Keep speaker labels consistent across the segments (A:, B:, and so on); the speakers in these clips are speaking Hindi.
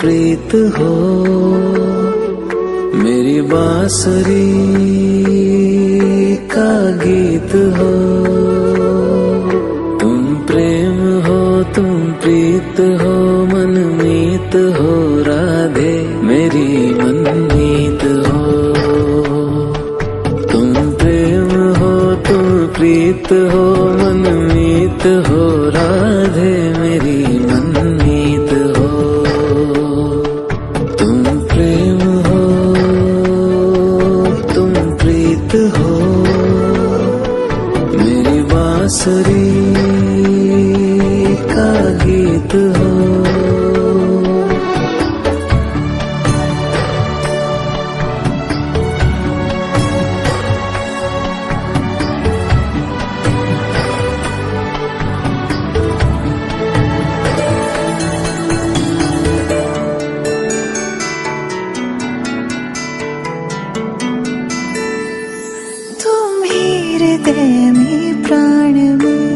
A: प्रीत हो, मेरी बांसुरी का गीत हो। तुम प्रेम हो, तुम प्रीत हो, मनमीत हो राधे मेरी मनमीत हो। तुम प्रेम हो, तुम प्रीत हो, मनमीत हो राधे मेरी मनमीत हो। तुम प्रेम हो, तुम प्रीत हो, मेरी बांसुरी का गीत हो।
B: हृदय में प्राण में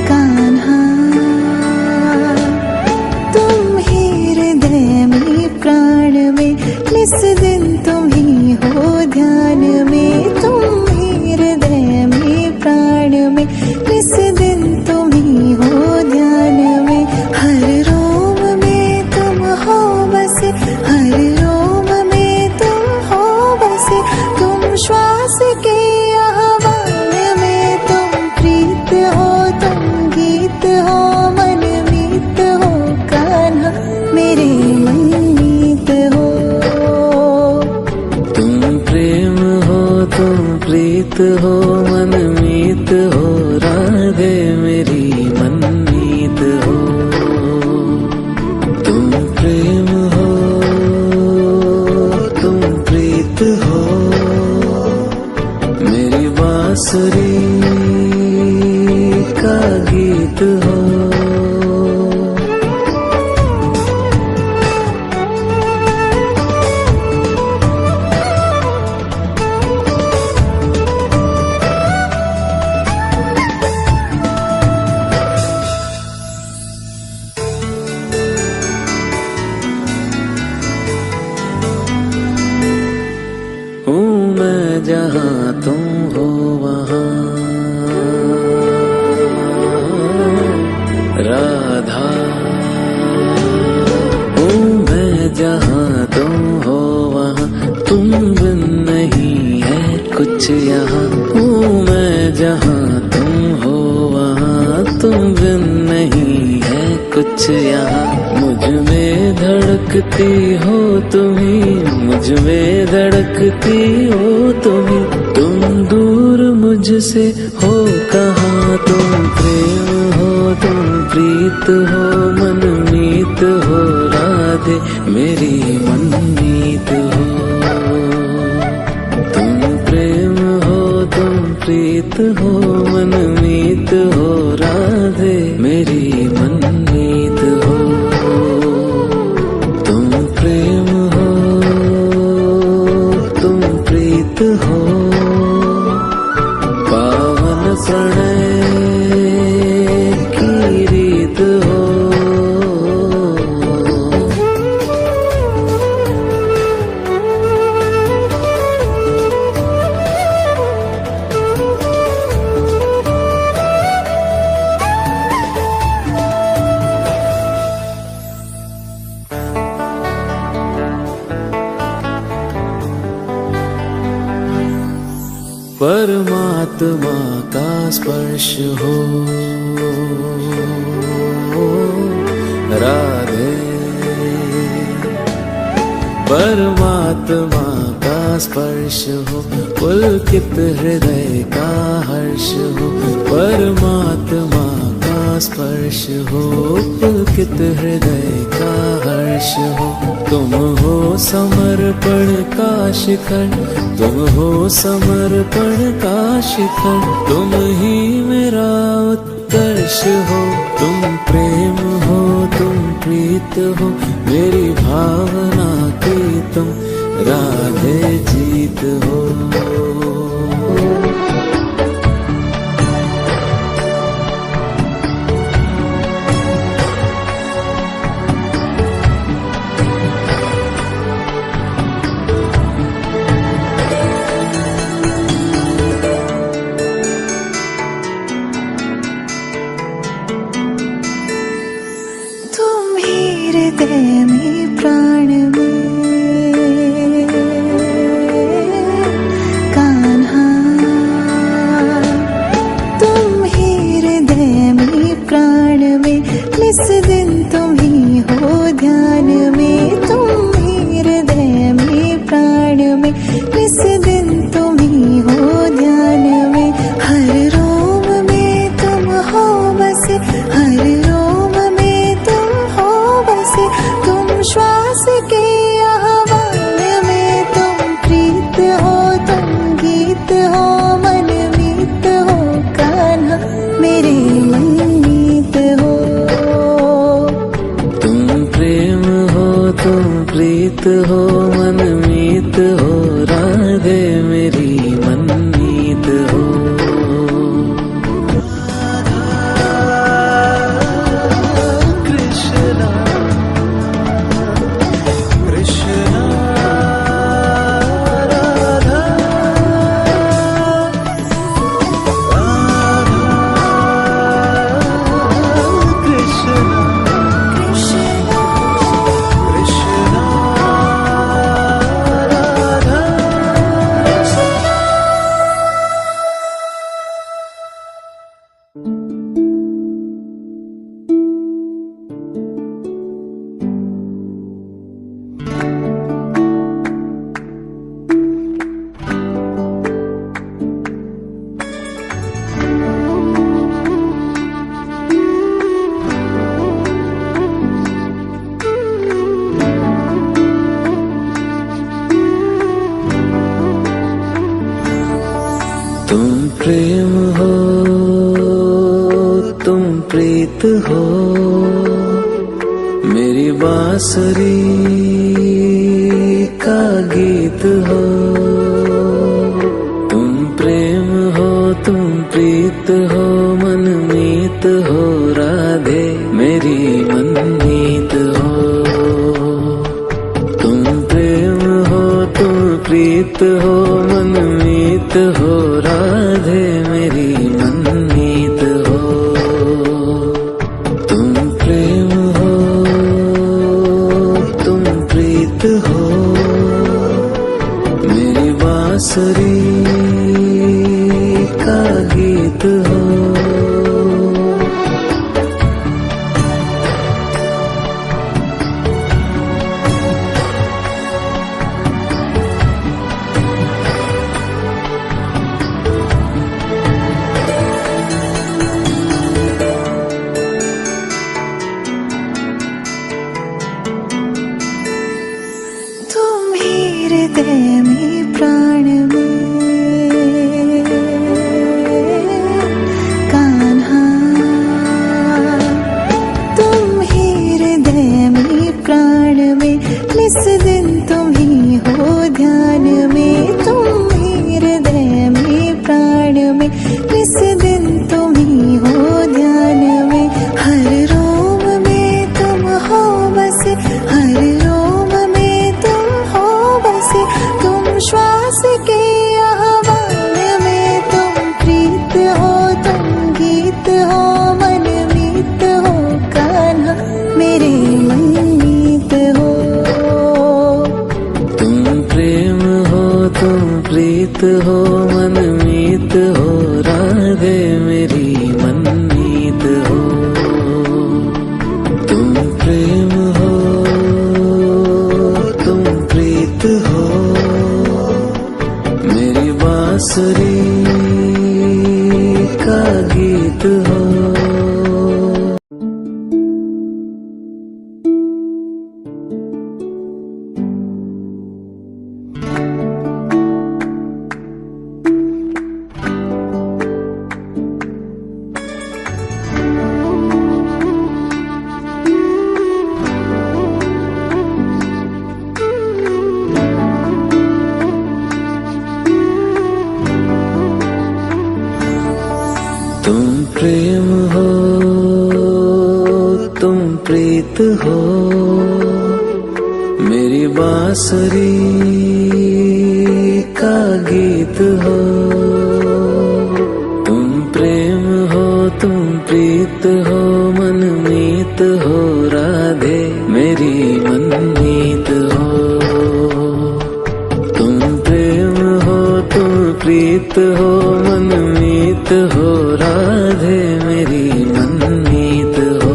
B: कान्हा, तुम ही हृदय में प्राण में, निस दिन तुम ही हो ध्यान में। तुम ही हृदय में प्राण में, निस दिन तुम ही हो ध्यान में। हर रोम में तुम हो बसे, हर रोम में तुम हो बसे। तुम श्वास के आह्वान में, तुम प्रीत हो, तुम गीत हो, मनमीत हो कान्हा मेरे मनमीत हो।
A: तुम प्रेम हो, तुम प्रीत हो, मनमीत हो राधे मेरी मनमीत हो। तुम प्रेम हो, तुम प्रीत हो, मेरी बांसुरी का गीत हो। हूँ मैं जहाँ तुम हो वहाँ राधा, हूँ मैं जहाँ तुम हो वहाँ, तुम बिन नहीं है कुछ यहाँ। हूँ मैं जहाँ तुम हो वहाँ, तुम बिन नहीं है कुछ यहाँ। मुझ में धड़कती हो तुम्ही, मुझ में धड़कती हो तुम्ही। तुम दूर मुझसे हो कहाँ, तुम प्रेम हो, तुम प्रीत हो, मनमीत हो राधे मेरी मनमीत हो। तुम प्रेम हो, तुम प्रीत हो, मनमीत हो राधे मेरी मनमीत हो। तुम प्रेम हो, तुम प्रीत हो, पावन प्रणय की रीत हो। परमात्मा का स्पर्श हो राधे, परमात्मा का स्पर्श हो, पुलकित हृदय का हर्ष हो। परमात्मा का स्पर्श हो, पुलकित हृदय का हर्ष हो। तुम हो समर्पण का शिखर, तुम हो समर्पण का शिखर। तुम ही मेरा उत्कर्ष हो, तुम प्रेम हो, तुम प्रीत हो, मेरी भावना की तुम राधे जीत हो।
B: इस दिन तुम ही हो ध्यान में, तुम ही हृदय में प्राण में, इस दिन तुम ही हो ध्यान में। हर रोम में तुम हो बसे, हर रोम में तुम हो बसे, तुम श्वास के आह्वान में, तुम प्रीत हो, तुम गीत हो, मनमीत हो कान्हा मेरे मनमीत हो।
A: तुम प्रेम हो, तुम प्रीत हो, मनमीत हो, राधे मेरी मनमीत हो। कृष्णा कृष्णा राधा राधा कृष्णा कृष्णा राधा। तुम प्रेम हो, तुम प्रीत हो, मेरी बांसुरी का गीत हो। तुम प्रेम हो, तुम प्रीत हो, मनमीत हो, राधे मेरी मनमीत हो। तुम प्रेम हो, तुम प्रीत हो, मनमीत हो, राधे मेरी मनमीत हो। तुम प्रेम हो, तुम प्रीत हो, मेरी बांसुरी का गीत हो।
B: तुम ही हृदय में प्राण में कान्हा, तुम ही हृदय में प्राण में, इस दिन तुम ही हो ध्यान में, तुम ही हृदय में प्राण में, इस दिन तुम ही हो ध्यान में। हर रोम में तुम हो बसे, हर रोम में तुम हो बसे, तुम श्वास के आह्वान में, तुम प्रीत हो, तुम गीत हो, मनमीत हो कान्हा मेरे मनमीत हो।
A: तुम प्रेम हो, तुम प्रीत हो, मनमीत हो, राधे मेरी मनमीत हो। तुम प्रेम हो, तुम प्रीत हो, मेरी बांसुरी का गीत हो। तुम प्रेम हो, तुम प्रीत हो, मेरी बांसुरी का गीत हो। तुम प्रेम हो, तुम प्रीत हो, मनमीत हो, राधे मेरी मनमीत हो। तुम प्रेम हो, तुम प्रीत हो, मनमीत हो, राधे मेरी मनमीत हो।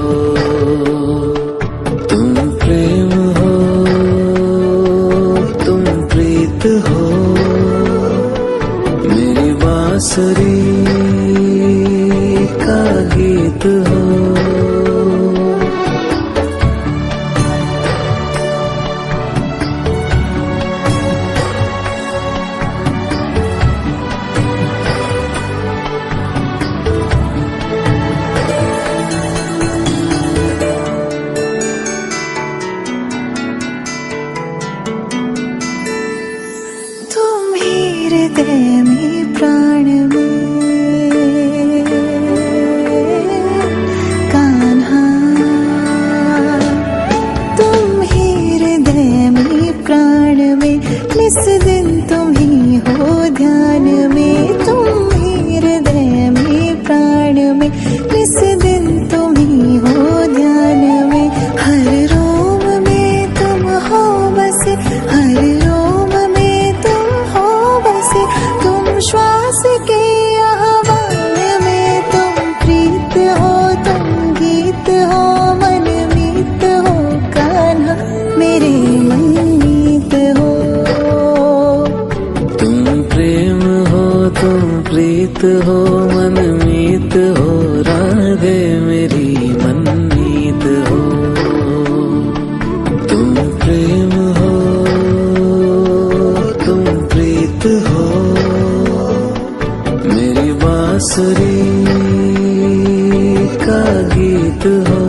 B: ध्यान में, तुम ही हृदय में प्राण में, इस दिन तुम ही हो ध्यान में। हर रोम में तुम हो बसे, हर रोम में तुम हो बसे, तुम श्वास के आह्वान में, तुम प्रीत हो, तुम गीत हो, मन मीत हो कान्हा मेरे मनमीत हो।
A: तुम प्रेम हो, तुम प्रीत हो, मनमीत हो, राधे मेरी मनमीत हो। तुम प्रेम हो, तुम प्रीत हो, मेरी बांसुरी का गीत हो।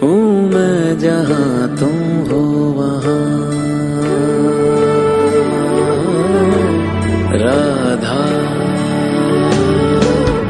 A: हूँ मैं जहाँ तुम हो वहाँ, राधा।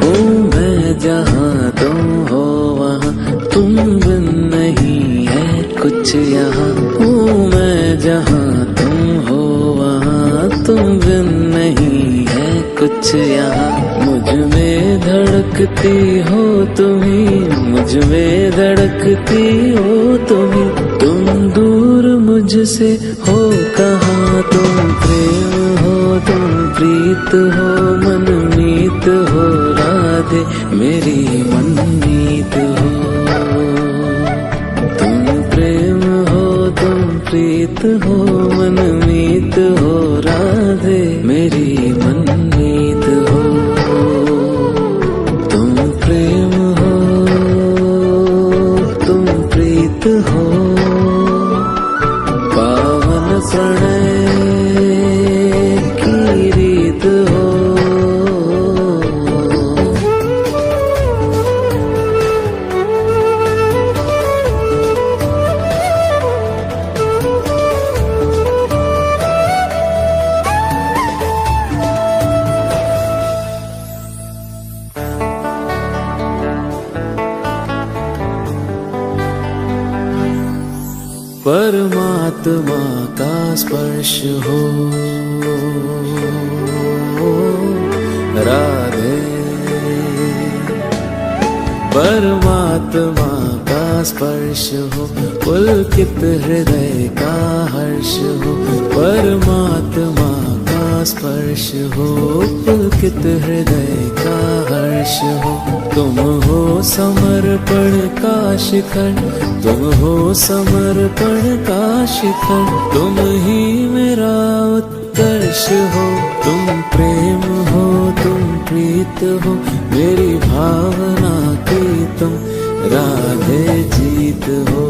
A: हूँ मैं जहाँ तुम हो वहाँ, तुम बिन नहीं है कुछ यहाँ। हूँ मैं जहाँ तुम हो वहाँ, तुम बिन नहीं है कुछ यहाँ। मुझ में धड़कती हो तुम्ही, मुझ में धड़कती हो तुम्ही, तुम दूर मुझसे हो कहाँ। तुम प्रेम हो, तुम प्रीत हो, मनमीत हो, राधे मेरी मनमीत हो। तुम प्रेम हो, तुम प्रीत हो, मनमीत हो, राधे मेरी मनमीत हो। तुम प्रेम हो, तुम प्रीत हो, पावन प्रणय की रीत हो। परमात्मा का स्पर्श हो राधे, परमात्मा का स्पर्श हो, पुलकित हृदय का हर्ष हो। परमात्मा का स्पर्श हो, पुलकित हृदय का हर्ष हो। तुम हो समर्पण का शिखर, तुम हो समर्पण का शिखर, तुम ही मेरा उत्कर्ष हो। तुम प्रेम हो, तुम प्रीत हो, मेरी भावना की तुम राधे जीत हो।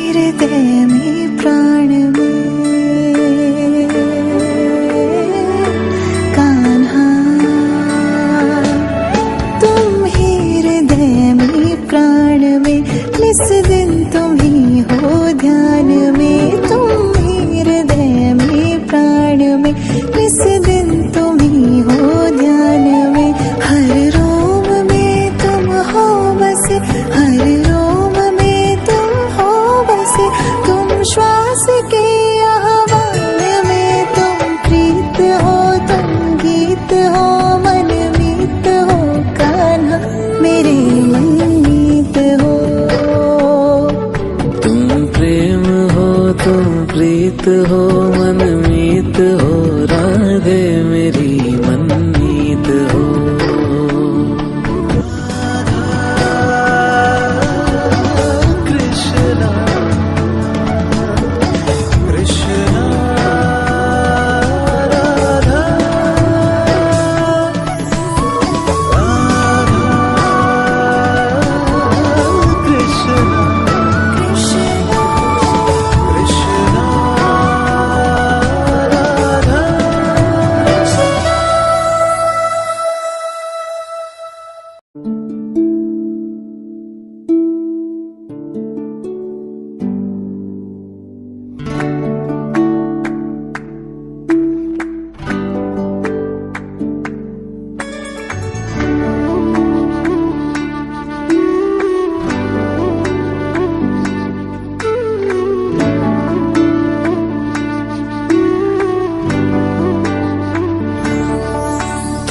B: हृदय में प्राण में कान्हा, तुम ही हृदय में प्राण में, इस दिन तुम ही हो ध्यान में। तुम ही हृदय में प्राण में, इस दिन तुम ही हो ध्यान में। हर रोम में तुम हो बसे, हर रोम में तुम हो बसे, तुम श्वास के आह्वान में, तुम प्रीत हो, तुम गीत हो, मन मीत हो कान्हा मेरे मनमीत हो।
A: तुम प्रेम हो, तुम प्रीत हो, मनमीत हो, राधे मेरी मनमीत हो।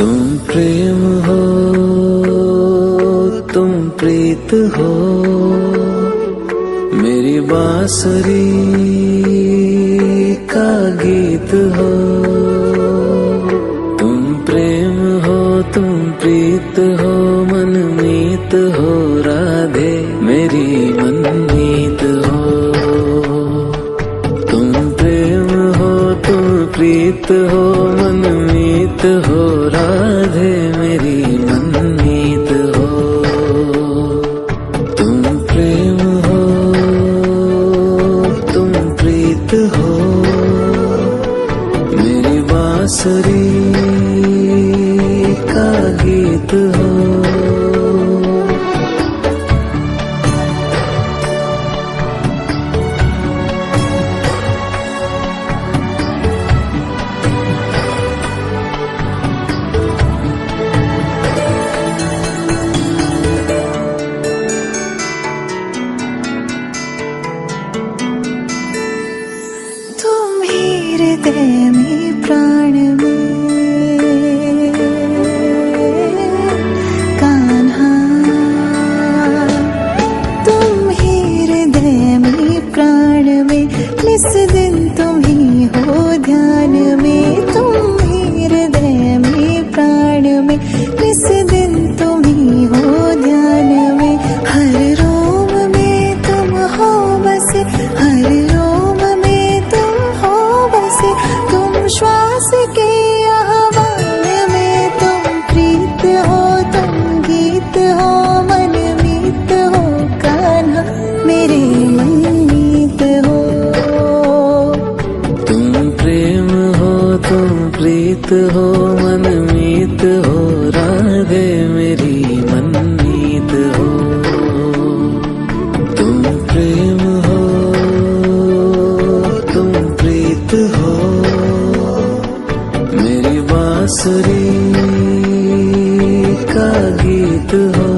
A: तुम प्रेम हो, तुम प्रीत हो, मेरी बांसुरी का गीत हो। तुम प्रेम हो, तुम प्रीत हो, मनमीत हो राधे मेरी मनमीत हो। तुम प्रेम हो, तुम प्रीत हो, मनमीत हो राधे मेरी मनमीत हो। तुम प्रेम हो, तुम प्रीत हो, मेरी बांसुरी का गीत हो।
B: तुम ही हृदय में प्राण में कान्हा, तुम ही हृदय में प्राण में, निस दिन तुम ही हो ध्यान में। तुम ही हृदय में प्राण में, निस दिन तुम ही हो ध्यान में। हर रोम में तुम हो बसे, हर रोम में तुम हो बसे। तुम श्वास के आह्वान में, तुम प्रीत हो, तुम गीत हो, मनमीत हो कान्हा मेरे मनमीत हो।
A: तुम प्रेम हो, तुम प्रीत हो, मनमीत हो राधे मेरी मनमीत हो। तुम प्रेम हो, तुम प्रीत हो, मेरी बांसुरी का गीत हो।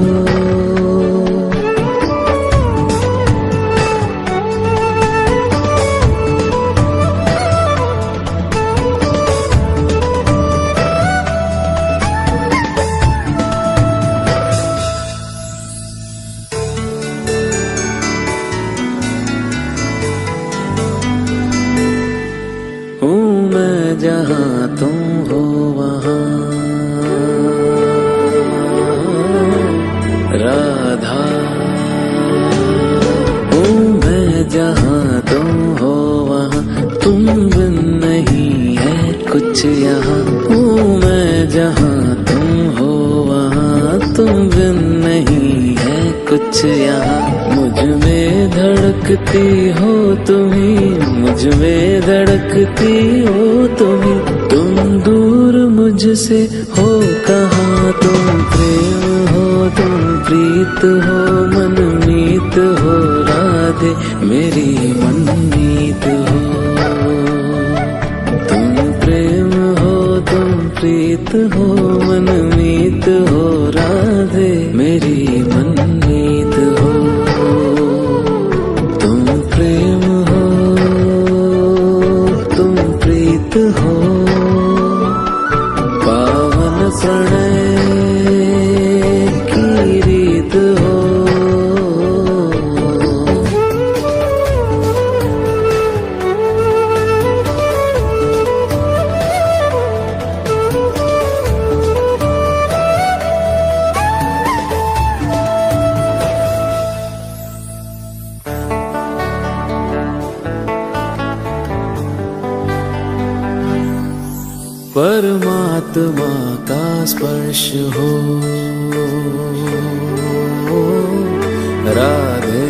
A: हूँ मैं जहाँ तुम हो वहाँ राधा। हूँ मैं जहाँ तुम हो वहाँ, तुम बिन नहीं है कुछ यहाँ। हूँ मैं जहाँ तुम हो वहाँ, तुम बिन नहीं है कुछ यहाँ। मुझ में धड़कती हो तुम्ही, मुझ में धड़कती हो तुम्ही। तुम दूर मुझसे हो कहाँ, तुम प्रेम हो, तुम प्रीत हो, मनमीत हो राधे मेरी मनमीत हो। तुम प्रेम हो, तुम प्रीत हो, मनमीत हो राधे मेरी मनमीत हो। तुम प्रेम हो, तुम प्रीत हो, पावन प्रणय की रीत हो। परमात्मा का स्पर्श हो राधे,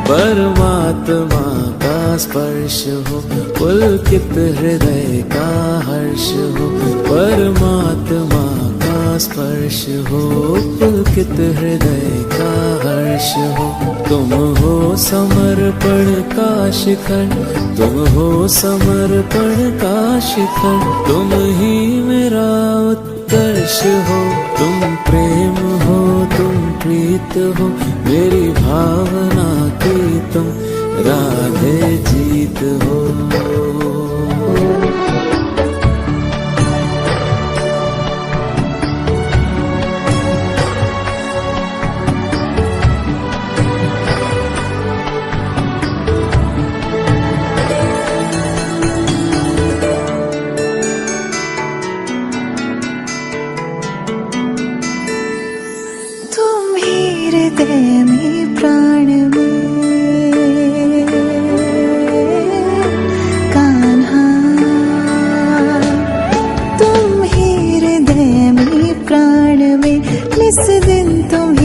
A: परमात्मा का स्पर्श हो, पुलकित हृदय का हर्ष हो। परमात्मा का स्पर्श हो, पुलकित हृदय का हर्ष हो। तुम हो समर्पण का शिखर, तुम हो समर्पण का शिखर। तुम ही मेरा उत्कर्ष हो, तुम प्रेम हो, तुम प्रीत हो, मेरी भावना की तुम राधे जीत हो।
B: हृदय में प्राण में कान्हा, तुम ही हृदय में प्राण में, निस दिन तुम